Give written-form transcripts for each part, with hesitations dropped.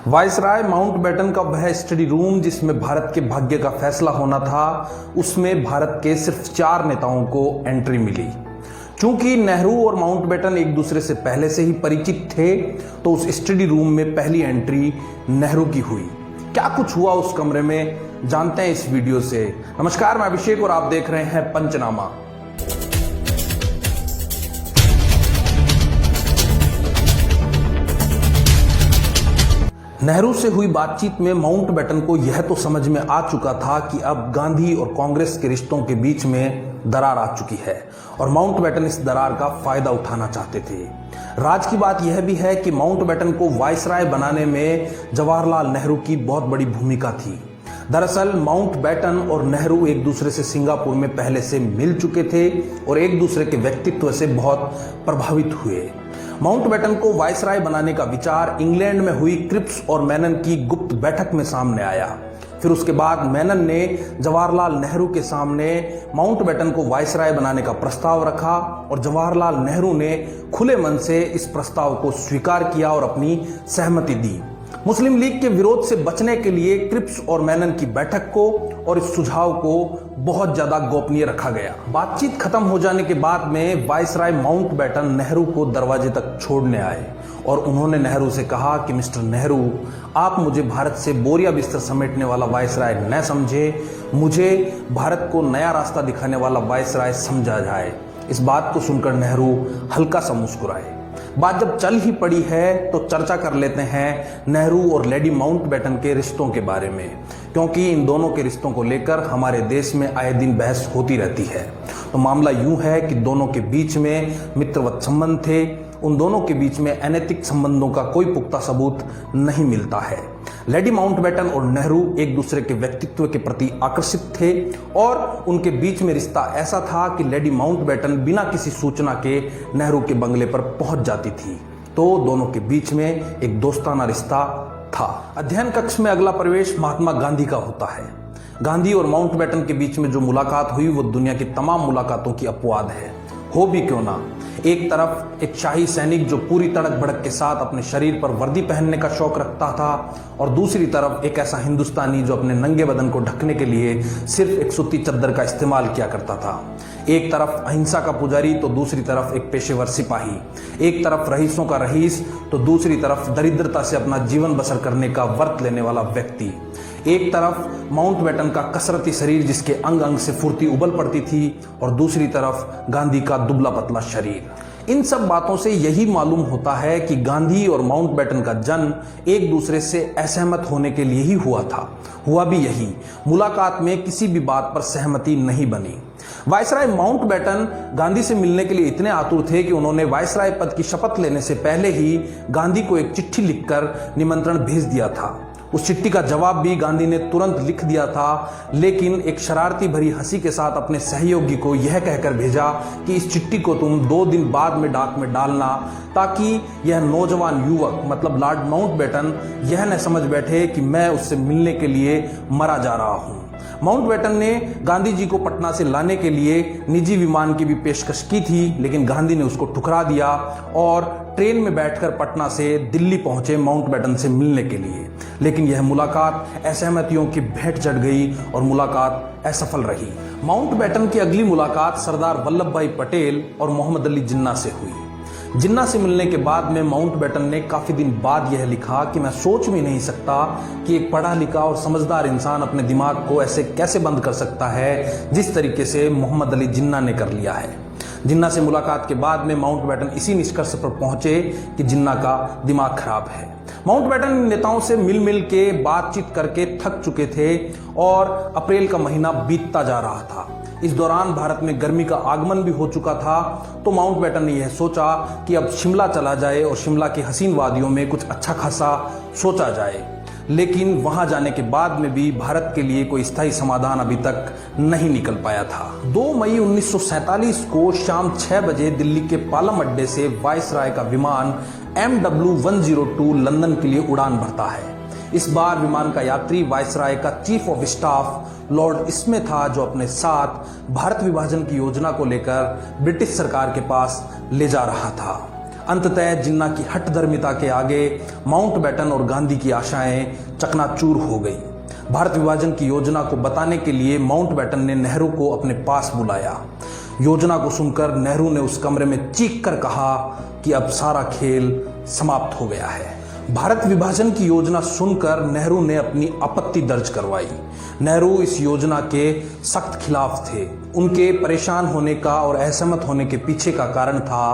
Viceroy Mountbatten का वह study room जिसमें भारत के भाग्य का फैसला होना था, उसमें भारत के सिर्फ 4 नेताओं को एंट्री मिली। चूंकि नेहरू और माउंटबेटन एक दूसरे से पहले से ही परिचित थे, तो उस स्टडी रूम में पहली एंट्री नेहरू की हुई। क्या कुछ हुआ उस कमरे में, जानते हैं इस वीडियो से। नमस्कार, मैं अभिषेक और आप देख रहे हैं पंचनामा। नेहरू से हुई बातचीत में माउंटबेटन को यह तो समझ में आ चुका था कि अब गांधी और कांग्रेस के रिश्तों के बीच में दरार आ चुकी है और माउंटबेटन इस दरार का फायदा उठाना चाहते थे। राज की बात यह भी है कि माउंटबेटन को वायसराय बनाने में जवाहरलाल नेहरू की बहुत बड़ी भूमिका थी। दरअसल माउंटबेटन और नेहरू एक दूसरे से सिंगापुर में पहले से मिल चुके थे और एक दूसरे के व्यक्तित्व से बहुत प्रभावित हुए। माउंटबेटन को वायसराय बनाने का विचार इंग्लैंड में हुई क्रिप्स और मेनन की गुप्त बैठक में सामने आया। फिर उसके बाद मेनन ने जवाहरलाल नेहरू के सामने माउंटबेटन को वायसराय बनाने का प्रस्ताव रखा और जवाहरलाल नेहरू ने खुले मन से इस प्रस्ताव को स्वीकार किया और अपनी सहमति दी। मुस्लिम लीग के विरोध से बचने के लिए क्रिप्स और मेनन की बैठक को और इस सुझाव को बहुत ज्यादा गोपनीय रखा गया। बातचीत खत्म हो जाने के बाद में वायसराय माउंटबेटन नेहरू को दरवाजे तक छोड़ने आए और उन्होंने नेहरू से कहा कि मिस्टर नेहरू, आप मुझे भारत से बोरिया बिस्तर समेटने वाला वायसराय न समझे, मुझे भारत को नया रास्ता दिखाने वाला वायसराय समझा जाए। इस बात को सुनकर नेहरू हल्का सा मुस्कुराए। बात जब चल ही पड़ी है तो चर्चा कर लेते हैं नेहरू और लेडी माउंटबेटन के रिश्तों के बारे में, क्योंकि इन दोनों के रिश्तों को लेकर हमारे देश में आए दिन बहस होती रहती है। तो मामला यूं है कि दोनों के बीच में मित्रवत संबंध थे। उन दोनों के बीच में अनैतिक संबंधों का कोई पुख्ता सबूत नहीं मिलता है। लेडी माउंटबेटन और नेहरू एक दूसरे के व्यक्तित्व के प्रति आकर्षित थे और उनके बीच में रिश्ता ऐसा था कि लेडी माउंटबेटन बिना किसी सूचना के नेहरू के बंगले पर पहुंच जाती थी। तो दोनों के बीच में एक दोस्ताना रिश्ता था। अध्ययन कक्ष में अगला प्रवेश महात्मा गांधी का होता है। गांधी और माउंटबेटन के बीच में जो मुलाकात हुई वो दुनिया की तमाम मुलाकातों की अपवाद है। हो भी क्यों ना, एक तरफ एक शाही सैनिक जो पूरी तड़क भड़क के साथ अपने शरीर पर वर्दी पहनने का शौक रखता था और दूसरी तरफ एक ऐसा हिंदुस्तानी जो अपने नंगे बदन को ढकने के लिए सिर्फ एक सूती चद्दर का इस्तेमाल किया करता था। एक तरफ अहिंसा का पुजारी तो दूसरी तरफ एक पेशेवर सिपाही। एक तरफ रईसों का रईस तो दूसरी तरफ दरिद्रता से अपना जीवन बसर करने का व्रत लेने वाला व्यक्ति। एक तरफ माउंटबेटन का कसरती शरीर जिसके अंग अंग से फुर्ती उबल पड़ती थी और दूसरी तरफ गांधी का दुबला पतला शरीर। इन सब बातों से यही मालूम होता है कि गांधी और माउंटबेटन का जन्म एक दूसरे से असहमत होने के लिए ही हुआ था। हुआ भी यही, मुलाकात में किसी भी बात पर सहमति नहीं बनी। वायसराय माउंटबेटन गांधी से मिलने के लिए इतने आतुर थे कि उन्होंने वायसराय पद की शपथ लेने से पहले ही गांधी को एक चिट्ठी लिखकर निमंत्रण भेज दिया था। उस चिट्ठी का जवाब भी गांधी ने तुरंत लिख दिया था, लेकिन एक शरारती भरी हंसी के साथ अपने सहयोगी को यह कहकर भेजा कि इस चिट्ठी को तुम 2 दिन बाद में डाक में डालना, ताकि यह नौजवान युवक मतलब लॉर्ड माउंटबेटन यह न समझ बैठे कि मैं उससे मिलने के लिए मरा जा रहा हूं। माउंटबेटन ने गांधी जी को पटना से लाने के लिए निजी विमान की भी पेशकश की थी, लेकिन गांधी ने उसको ठुकरा दिया और ट्रेन में बैठकर पटना से दिल्ली पहुंचे माउंटबेटन से मिलने के लिए। लेकिन यह मुलाकात असहमतियों की भेंट चढ़ गई और मुलाकात असफल रही। माउंटबेटन की अगली मुलाकात सरदार वल्लभ भाई पटेल और मोहम्मद अली जिन्ना से हुई। जिन्ना से मिलने के बाद में माउंटबेटन ने काफी दिन बाद यह लिखा कि मैं सोच भी नहीं सकता कि एक पढ़ा लिखा और समझदार इंसान अपने दिमाग को ऐसे कैसे बंद कर सकता है जिस तरीके से मोहम्मद अली जिन्ना ने कर लिया है। जिन्ना से मुलाकात के बाद में माउंटबेटन इसी निष्कर्ष पर पहुंचे कि जिन्ना का दिमाग खराब है। माउंटबेटन नेताओं से मिल मिल के बातचीत करके थक चुके थे और अप्रैल का महीना बीतता जा रहा था। इस दौरान भारत में गर्मी का आगमन भी हो चुका था, तो माउंटबेटन ने यह सोचा कि अब शिमला चला जाए और शिमला की हसीन वादियों में कुछ अच्छा खासा सोचा जाए। लेकिन वहां जाने के बाद में भी भारत के लिए कोई स्थायी समाधान अभी तक नहीं निकल पाया था। 2 मई 1947 को शाम 6 बजे दिल्ली के पालम अड्डे से वायसराय का विमान MW102 लंदन के लिए उड़ान भरता है। इस बार विमान का यात्री वायसराय का chief of staff Lord Smith था, जो अपने साथ भारत विभाजन की योजना को लेकर ब्रिटिश सरकार के पास ले जा रहा था। अंततः जिन्ना की हठधर्मिता के आगे माउंटबेटन और गांधी की आशाएं चकनाचूर हो गई। भारत विभाजन की योजना को बताने के लिए माउंटबेटन ने नेहरू को अपने पास बुलाया। योजना को सुनकर नेहरू ने उस कमरे में चीख कर कहा कि अब सारा खेल समाप्त हो गया है। भारत विभाजन की योजना सुनकर नेहरू ने अपनी आपत्ति दर्ज करवाई। नेहरू इस योजना के सख्त खिलाफ थे। उनके परेशान होने का और असहमत होने के पीछे का कारण था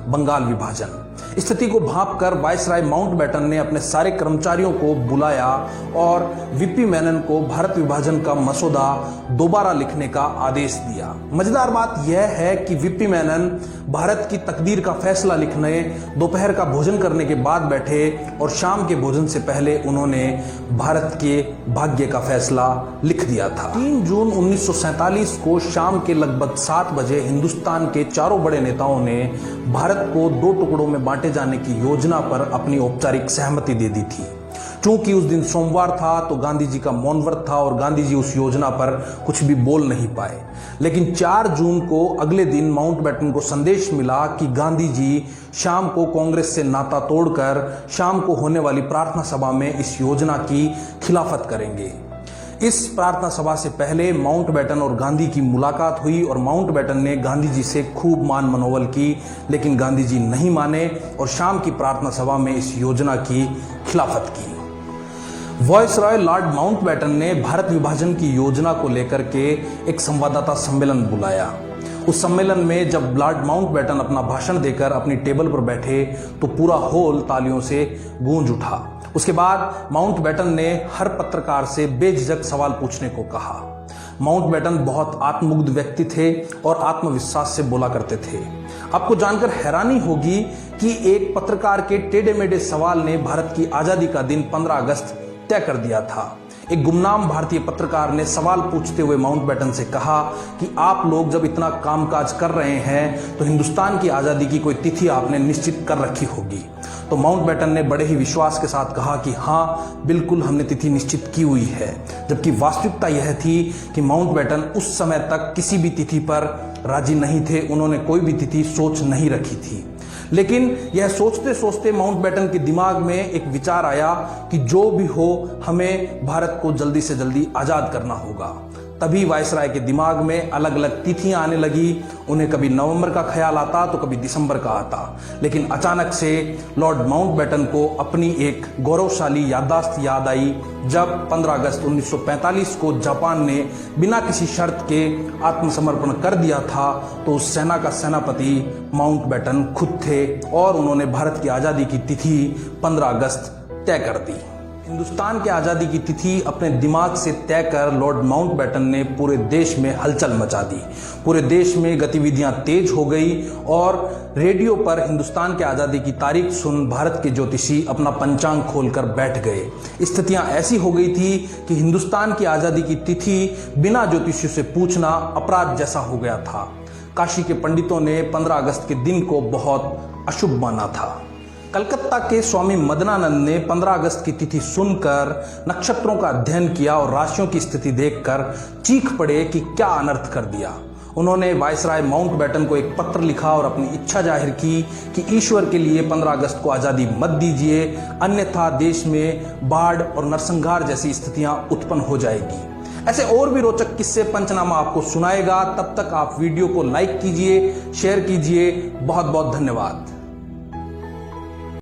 बंगाल विभाजन। स्थिति को भांपकर वायसराय माउंटबेटन ने अपने सारे कर्मचारियों को बुलाया और वीपी मेनन को भारत विभाजन का मसौदा दोबारा लिखने का आदेश दिया। मजेदार बात यह है कि वीपी मेनन भारत की तकदीर का फैसला लिखने दोपहर का भोजन करने के बाद बैठे और शाम के भोजन से पहले उन्होंने भारत के भाग्य का फैसला लिख दिया था। 3 जून 1947 को शाम के लगभग 7 बजे हिंदुस्तान के चारों बड़े नेताओं ने भारत को 2 टुकड़ों में बांटे जाने की योजना पर अपनी औपचारिक सहमति दे दी थी। चूंकि उस दिन सोमवार था तो गांधी जी का मौन व्रत था और गांधी जी उस योजना पर कुछ भी बोल नहीं पाए। लेकिन 4 जून को अगले दिन माउंटबेटन को संदेश मिला कि गांधी जी शाम को कांग्रेस से नाता तोड़कर शाम को होने वाली प्रार्थना सभा में इस योजना की खिलाफत करेंगे। इस प्रार्थना सभा से पहले माउंटबेटन और गांधी की मुलाकात हुई और माउंटबेटन ने गांधी जी से खूब मान मनोवल की, लेकिन गांधी जी नहीं माने और शाम की प्रार्थना सभा में इस योजना की खिलाफत की। वायसराय लॉर्ड माउंटबेटन ने भारत विभाजन की योजना को लेकर के एक संवाददाता सम्मेलन बुलाया। उस सम्मेलन में जब लॉर्ड माउंटबेटन अपना भाषण देकर अपनी टेबल पर बैठे तो पूरा हॉल तालियों से गूंज उठा। उसके बाद माउंटबेटन ने हर पत्रकार से बेझिझक सवाल पूछने को कहा। माउंटबेटन बहुत आत्ममुग्ध व्यक्ति थे और आत्मविश्वास से बोला करते थे। आपको जानकर हैरानी होगी कि एक पत्रकार के टेढ़े मेढ़े सवाल ने भारत की आजादी का दिन 15 अगस्त तय कर दिया था। एक गुमनाम भारतीय पत्रकार ने सवाल पूछते हुए माउंटबेटन से कहा कि आप लोग जब इतना कामकाज कर रहे हैं तो हिंदुस्तान की आजादी की कोई तिथि आपने निश्चित कर रखी होगी। तो माउंटबेटन ने बड़े ही विश्वास के साथ कहा कि हाँ, बिल्कुल हमने तिथि निश्चित की हुई है। जबकि वास्तविकता यह थी कि माउंटबेटन उस समय तक किसी भी तिथि पर राजी नहीं थे। उन्होंने कोई भी तिथि सोच नहीं रखी थी। लेकिन यह सोचते सोचते माउंटबेटन के दिमाग में एक विचार आया कि जो भी हो हमें भारत को जल्दी से जल्दी आजाद करना होगा। तभी वायसराय के दिमाग में अलग अलग तिथियां आने लगी। उन्हें कभी नवंबर का ख्याल आता तो कभी दिसंबर का आता। लेकिन अचानक से लॉर्ड माउंटबेटन को अपनी एक गौरवशाली याददाश्त याद आई जब 15 अगस्त 1945 को जापान ने बिना किसी शर्त के आत्मसमर्पण कर दिया था तो उस सेना का सेनापति माउंटबेटन खुद थे और उन्होंने भारत की आज़ादी की तिथि 15 अगस्त तय कर दी। हिंदुस्तान की आज़ादी की तिथि अपने दिमाग से तय कर लॉर्ड माउंटबेटन ने पूरे देश में हलचल मचा दी। पूरे देश में गतिविधियां तेज हो गई और रेडियो पर हिंदुस्तान की आज़ादी की तारीख सुन भारत के ज्योतिषी अपना पंचांग खोलकर बैठ गए। स्थितियां ऐसी हो गई थी कि हिंदुस्तान की आज़ादी की तिथि बिना ज्योतिषियों से पूछना अपराध जैसा हो गया था। काशी के पंडितों ने 15 अगस्त के दिन को बहुत अशुभ माना था। कलकत्ता के स्वामी मदनानंद ने 15 अगस्त की तिथि सुनकर नक्षत्रों का अध्ययन किया और राशियों की स्थिति देखकर चीख पड़े कि क्या अनर्थ कर दिया। उन्होंने वायसराय माउंटबेटन को एक पत्र लिखा और अपनी इच्छा जाहिर की कि ईश्वर के लिए 15 अगस्त को आज़ादी मत दीजिए, अन्यथा देश में बाढ़ और नरसंहार जैसी स्थितियां उत्पन्न हो जाएगी। ऐसे और भी रोचक किस्से पंचनामा आपको सुनाएगा। तब तक आप वीडियो को लाइक कीजिए, शेयर कीजिए। बहुत बहुत धन्यवाद।